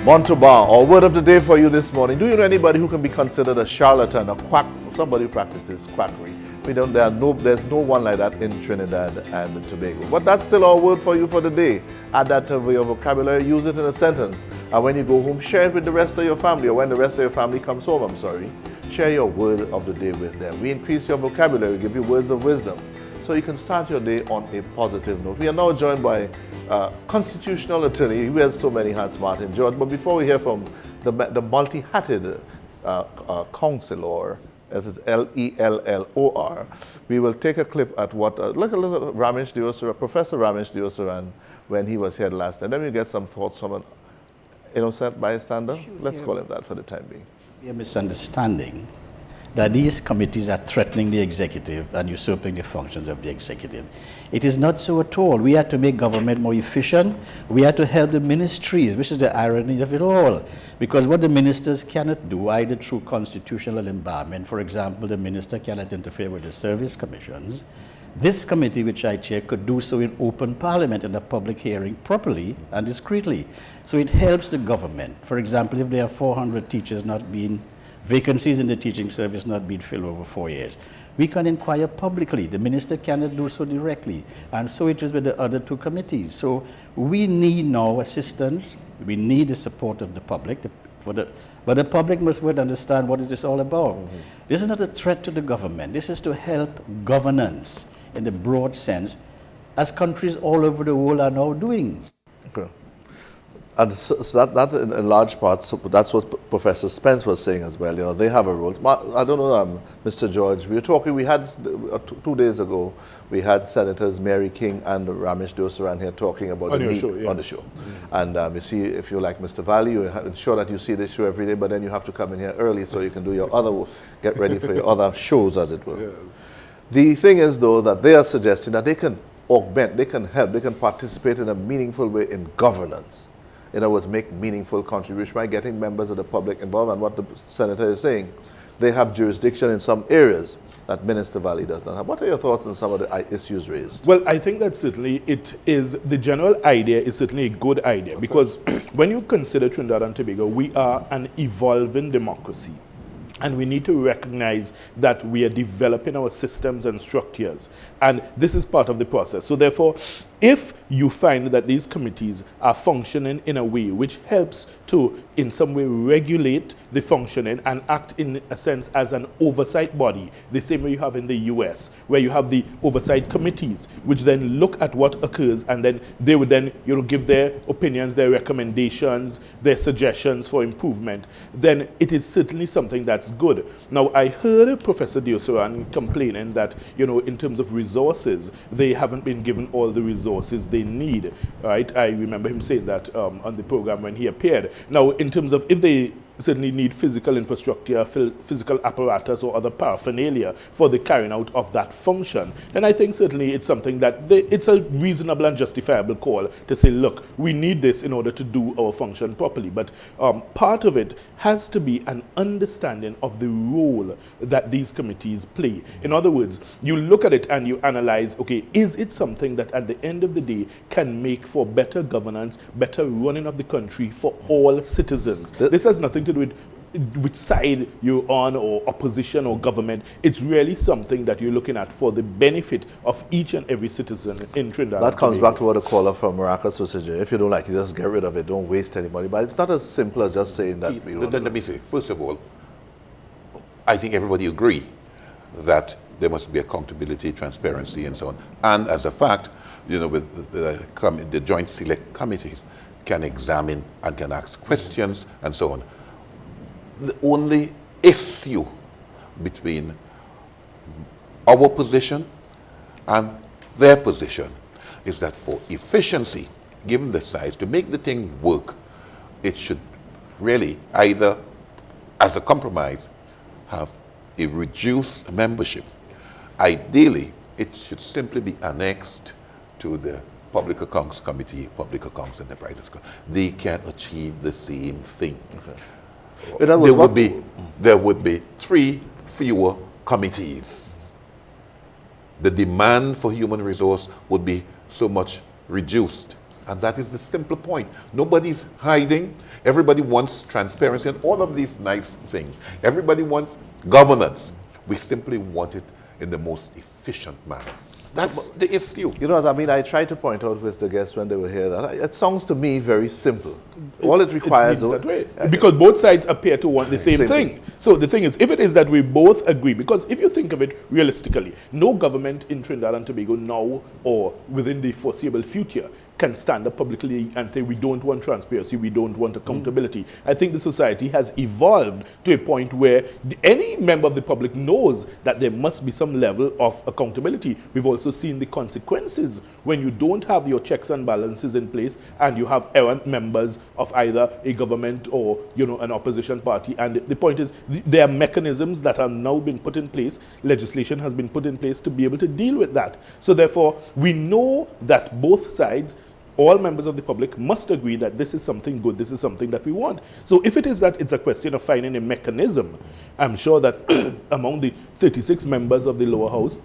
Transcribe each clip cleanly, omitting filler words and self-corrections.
Montauban, our word of the day for you this morning. Do you know anybody who can be considered a charlatan, a quack, somebody who practices quackery? There's no one like that in Trinidad and Tobago. But that's still our word for you for the day. Add that to your vocabulary, use it in a sentence. And when you go home, share it with the rest of your family, or when the rest of your family comes home, share your word of the day with them. We increase your vocabulary, give you words of wisdom, so you can start your day on a positive note. We are now joined by constitutional attorney. He wears so many hats, Martin George. But before we hear from the multi-hatted counselor, as is Lellor, we will take a clip at what look a little Ramesh Deosara, Professor Ramesh Deosaran, when he was here last time. Then we get some thoughts from an innocent bystander. Sure, let's call him that for the time being. A misunderstanding that these committees are threatening the executive and usurping the functions of the executive. It is not so at all. We have to make government more efficient. We have to help the ministries, which is the irony of it all. Because what the ministers cannot do, either through constitutional empowerment, for example, the minister cannot interfere with the service commissions. This committee, which I chair, could do so in open parliament and a public hearing properly and discreetly. So it helps the government. For example, if there are 400 teachers not being vacancies in the teaching service not being filled over 4 years, we can inquire publicly. The minister cannot do so directly. And so it is with the other two committees. So we need now assistance. We need the support of the public. But the public must understand what is this all about. Mm-hmm. This is not a threat to the government. This is to help governance in the broad sense, as countries all over the world are now doing. Okay. And so that in large part, so that's what Professor Spence was saying as well. You know, they have a role. I don't know, Mr. George. We had 2 days ago, we had Senators Mary King and Ramesh Deosaran here talking about on the show. And you see, if you like Mr. Valley, you ensure that you see this show every day, but then you have to come in here early so you can do your get ready for your other shows, as it were. Yes. The thing is, though, that they are suggesting that they can augment, they can help, they can participate in a meaningful way in governance. In other words, make meaningful contribution by getting members of the public involved. And what the senator is saying, they have jurisdiction in some areas that Minister Valley does not have. What are your thoughts on some of the issues raised? Well, I think that certainly the general idea is certainly a good idea, okay, because when you consider Trinidad and Tobago, we are an evolving democracy. And we need to recognize that we are developing our systems and structures. And this is part of the process. So therefore, if you find that these committees are functioning in a way which helps to, in some way, regulate the functioning and act in a sense as an oversight body, the same way you have in the US, where you have the oversight committees, which then look at what occurs, and then they would then give their opinions, their recommendations, their suggestions for improvement, then it is certainly something that's good. Now, I heard Professor Deosaran complaining that, in terms of resources, they haven't been given all the resources they need, right? I remember him saying that on the program when he appeared. Now, in terms of if they certainly need physical infrastructure, physical apparatus or other paraphernalia for the carrying out of that function, then I think certainly it's something that it's a reasonable and justifiable call to say, look, we need this in order to do our function properly. But part of it has to be an understanding of the role that these committees play. In other words, you look at it and you analyze, okay, is it something that at the end of the day can make for better governance, better running of the country for all citizens? This has nothing to do with which side you're on, or opposition or government. It's really something that you're looking at for the benefit of each and every citizen in Trinidad. That comes back to what the caller from Maracas was saying. If you don't like it, just get rid of it. Don't waste any money. But it's not as simple as just saying that. Let me say, first of all, I think everybody agree that there must be accountability, transparency, and so on. And as a fact, with the joint select committees can examine and can ask questions and so on. The only issue between our position and their position is that for efficiency, given the size, to make the thing work, it should really either, as a compromise, have a reduced membership. Ideally, it should simply be annexed to the Public Accounts Committee, Public Accounts Enterprises. They can achieve the same thing. Okay. There would be 3 fewer committees. The demand for human resource would be so much reduced, And that is the simple point. Nobody's hiding. Everybody wants transparency and all of these nice things. Everybody wants governance. We simply want it in the most efficient manner. That's the issue. You know what I mean? I tried to point out with the guests when they were here that it sounds to me very simple. All it requires... It seems that way. Because both sides appear to want the same thing. So the thing is, if it is that we both agree, because if you think of it realistically, no government in Trinidad and Tobago now or within the foreseeable future can stand up publicly and say we don't want transparency, we don't want accountability. I think the society has evolved to a point where any member of the public knows that there must be some level of accountability. We've also seen the consequences when you don't have your checks and balances in place and you have errant members of either a government or an opposition party. And the point is there are mechanisms that have now been put in place, legislation has been put in place to be able to deal with that. So therefore, we know that both sides, all members of the public must agree that this is something good, this is something that we want. So if it is that it's a question of finding a mechanism, I'm sure that among the 36 members of the lower house,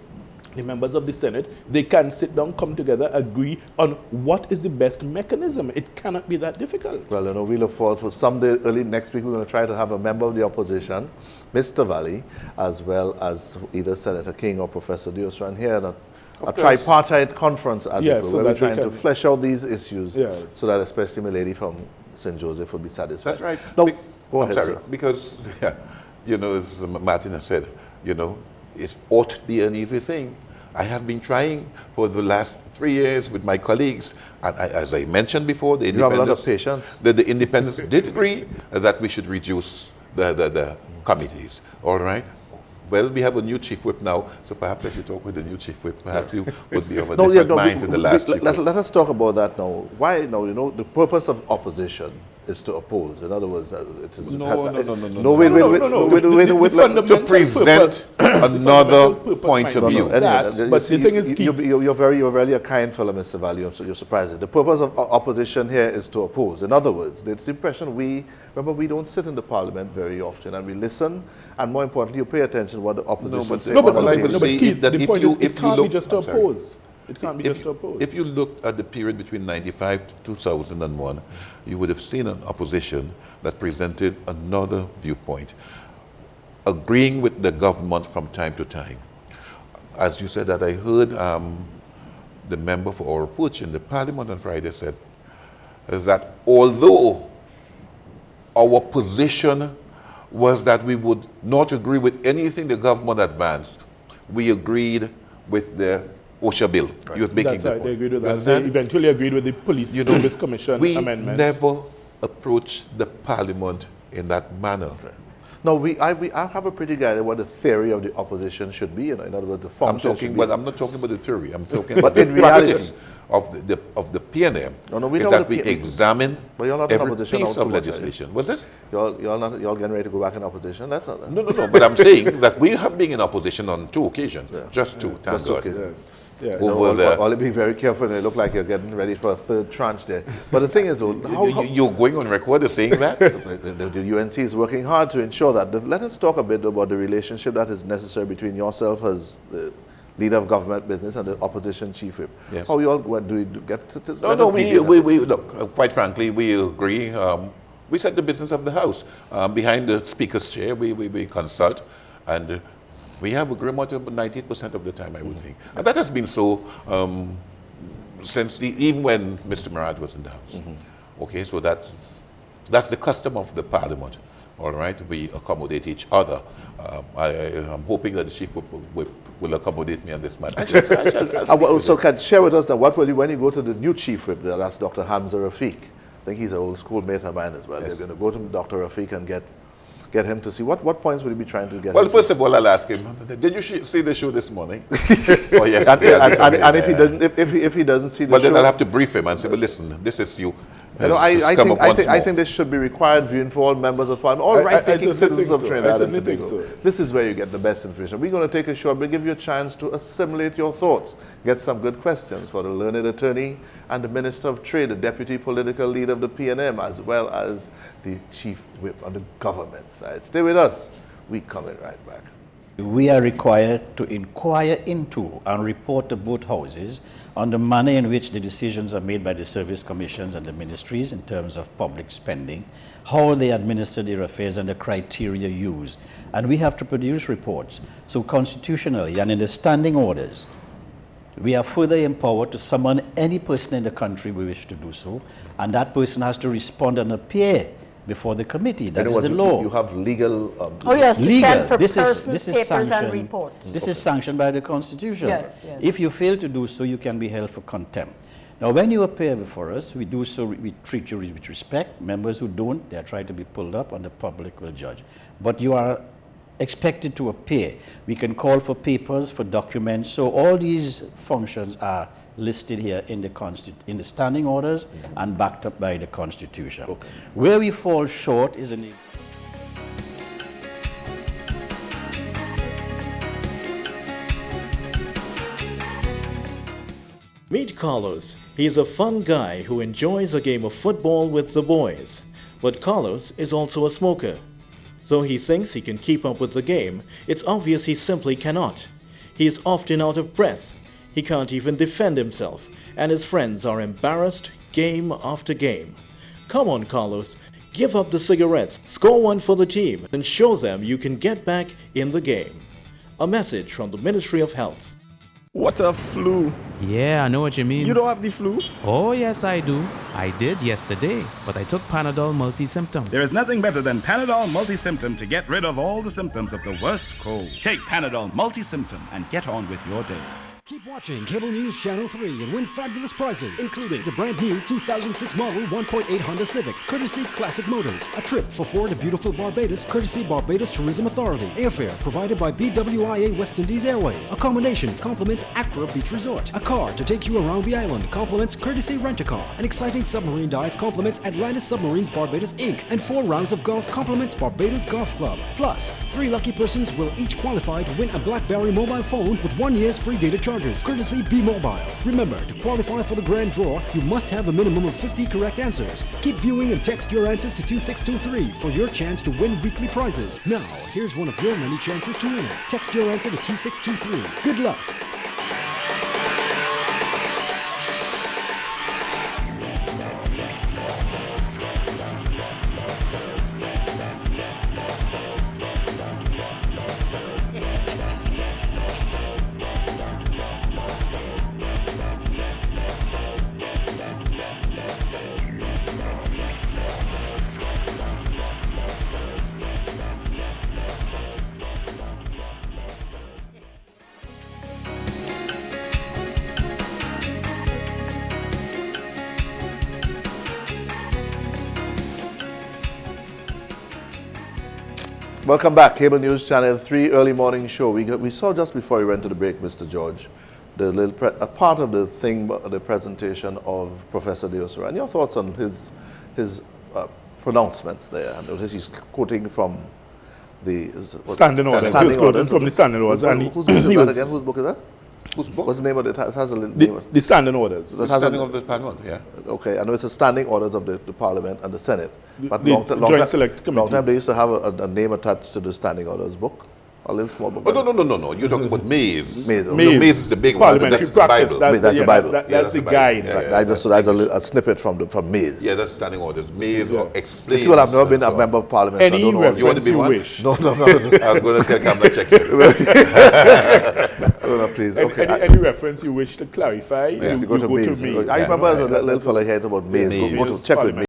the members of the Senate, they can sit down, come together, agree on what is the best mechanism. It cannot be that difficult. Well, we look forward for someday early next week. We're going to try to have a member of the opposition, Mr. Valley, as well as either Senator King or Professor Diosran here at a tripartite conference, as it were, so where we're trying we to flesh out these issues so that especially my lady from St. Joseph will be satisfied. That's right. No, go ahead, sir. Because, as Martin has said, it ought to be an easy thing. I have been trying for the last 3 years with my colleagues, and as I mentioned before, the independents, you have a lot of patience. The independents did agree that we should reduce the committees, all right? Well, we have a new chief whip now, so perhaps I should talk with the new chief whip. Perhaps you would be of a different mind to the last chief whip. Let us talk about that now. Why now? The purpose of opposition is to oppose. In other words, it is no. To present another point of view. But the thing is, you're really a kind fellow, Mr. Valley. So you're surprising. The purpose of opposition here is to oppose. In other words, it's the impression we don't sit in the parliament very often, and we listen, and more importantly, you pay attention to what the opposition says. The point is, it can't be just to oppose. It can't be just to oppose. If you look at the period between 95 to 2001, you would have seen an opposition that presented another viewpoint, agreeing with the government from time to time. As you said that, I heard the member for our approach in the parliament on Friday said that although our position was that we would not agree with anything the government advanced, we agreed with the OSHA bill. Right. You're making That's right, they agreed with that. They eventually agreed with the Police Service Commission amendment. We never approached the Parliament in that manner. Right. No, I have a pretty good idea what the theory of the opposition should be. In other words, the function. I'm not talking about the theory. I'm talking about the practice of the PNM. Is that we examine every piece of legislation. What's this? Y'all getting ready to go back in opposition? That's not. No. But I'm saying that we have been in opposition on 2 occasions, just two. Thank God. Yes. Yeah, I'll be very careful. And it look like you're getting ready for a third tranche there. But the thing is, you're going on record as saying that? the UNC is working hard to ensure that. Let us talk a bit about the relationship that is necessary between yourself as the leader of government business and the opposition chief whip. Yes. How you all do we get to? We look. Quite frankly, we agree. We set the business of the house behind the speaker's chair. We consult and. We have agreement about 98% of the time, I would think. And that has been so since even when Mr. Murad was in the House. Okay, so that's the custom of the Parliament. All right, we accommodate each other. I'm hoping that the chief will accommodate me on this matter. So can share with us that what will you, when you go to the new chief whip, that's Dr. Hamza Rafiq. I think he's an old schoolmate of mine as well. Yes. They're going to go to Dr. Rafiq and get him to see what points will he be trying to get? Well, first of all, I'll ask him. Did you see the show this morning? Oh yes. And if he doesn't, if he doesn't see the show, well, then I'll have to brief him and say, "Well, listen, this is you." I think this should be required viewing for all members of Parliament, all right-thinking citizens of Trinidad and Tobago. This is where you get the best information. We're going to take a short break, give you a chance to assimilate your thoughts, get some good questions for the learned attorney and the Minister of Trade, the deputy political leader of the PNM, as well as the chief whip on the government side. Stay with us. We're coming right back. We are required to inquire into and report to both houses on the manner in which the decisions are made by the service commissions and the ministries in terms of public spending, how they administer their affairs and the criteria used. And we have to produce reports. So constitutionally and in the standing orders, we are further empowered to summon any person in the country we wish to do so, and that person has to respond and appear before the committee. That is the law. You have legal... Oh yes, to send for This persons, is papers and sanctioned. reports. This is sanctioned by the Constitution. Yes, yes. If you fail to do so, you can be held for contempt. Now, when you appear before us, we do so, we treat you with respect. Members who don't, they are trying to be pulled up and the public will judge. But you are expected to appear. We can call for papers, for documents. So all these functions are listed here in the standing orders and backed up by the Constitution. Okay. Where we fall short is in the... Meet Carlos. He's a fun guy who enjoys a game of football with the boys. But Carlos is also a smoker. Though he thinks he can keep up with the game, it's obvious he simply cannot. He is often out of breath. He can't even defend himself, and his friends are embarrassed game after game. Come on, Carlos, give up the cigarettes, score one for the team, and show them you can get back in the game. A message from the Ministry of Health. What a flu. Yeah, I know what you mean. You don't have the flu? Oh, yes, I do. I did yesterday, but I took Panadol multi-symptom. There is nothing better than Panadol Multi-Symptom to get rid of all the symptoms of the worst cold. Take Panadol Multi-Symptom and get on with your day. Keep watching Cable News Channel 3 and win fabulous prizes, including the brand new 2006 model 1.8 Honda Civic, courtesy Classic Motors, a trip for 4 to beautiful Barbados, courtesy Barbados Tourism Authority, airfare provided by BWIA West Indies Airways, accommodation compliments Accra Beach Resort, a car to take you around the island compliments courtesy Rent-A-Car, an exciting submarine dive compliments Atlantis Submarines Barbados Inc., and 4 rounds of golf compliments Barbados Golf Club. Plus, 3 lucky persons will each qualify to win a BlackBerry mobile phone with 1 year's free data charges, courtesy B-Mobile. Remember, to qualify for the grand draw, you must have a minimum of 50 correct answers. Keep viewing and text your answers to 2623 for your chance to win weekly prizes. Now, here's one of your many chances to win it. Text your answer to 2623. Good luck! Welcome back, Cable News Channel 3 early morning show. We saw just before we went to the break, Mr. George, a part of the thing, the presentation of Professor Deosura. And your thoughts on his pronouncements there? And he's quoting from the Standing orders. He was quoting from the standing orders. Whose book is that again? Whose book is that? Whose book? What's the name of it? It has a little name. The standing orders. It has Standing of the panel, yeah. Okay, I know it's a standing orders of the Parliament and the Senate. But The Joint Select long time Committees. they used to have a name attached to the standing orders book. A little small book. Oh, no. You're talking about maize. Maize. No, maize is the big one. Parliamentary That's the practice. Bible. That's the Bible. That's the Bible. guide. Yeah. That's a snippet from maize. Yeah, that's standing orders. Maize or explain. You see what, I've never been a member of Parliament, so I Any don't know. You want to reference be you one? wish. No. I was going to say, I'm not checking. No, please. Okay. Any reference you wish to clarify, you go to maize. maize. I remember as a little fella here, it's about maize. Go to check with Parliament. maize.